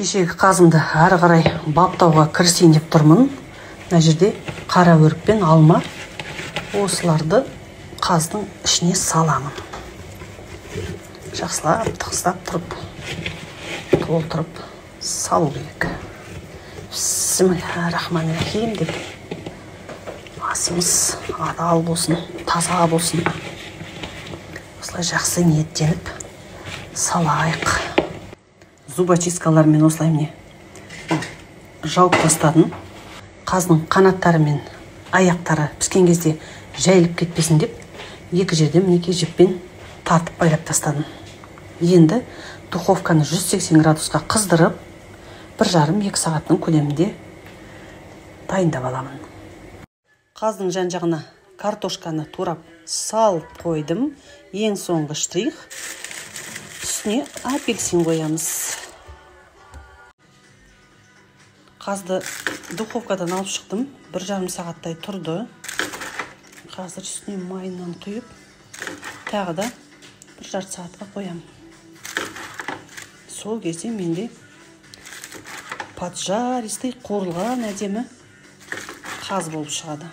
Кешегі қазымды ары қарай баптауға кірісейін деп тұрмын. Мына жерде қара өрік пен алма. Осыларды қаздың ішіне саламын. Жақсылап тығыздап тұрып, толтырып салу керек. Бисмиллахиррахманиррахим деп. Асымыз адал болсын, таза болсын. Осылай жақсы ниеттеніп салайық. Зубочисткалармен осылай міне жауып тастадым. Қаздың қанаттары мен аяқтары піскен кезде жайылып кетпесін деп екі жерден мінекей жіппен тартып байлап тастадым. Енді духовканы 180 градусқа қыздырып 1,5-2 сағаттың көлемінде дайындап аламын. Қаздың жан-жағына картошканы турап салып қойдым. Ең соңғы штрих. Үстіне апельсин қоямыз. Қазды духовкадан алып шықтым. 1,5 сағаттай тұрды. Қазір үстіне майынан құйып, тағы да 1,5 сағатқа қоямын. Сол кезде менде поджаристый қуырылған әдемі қаз болып шығады.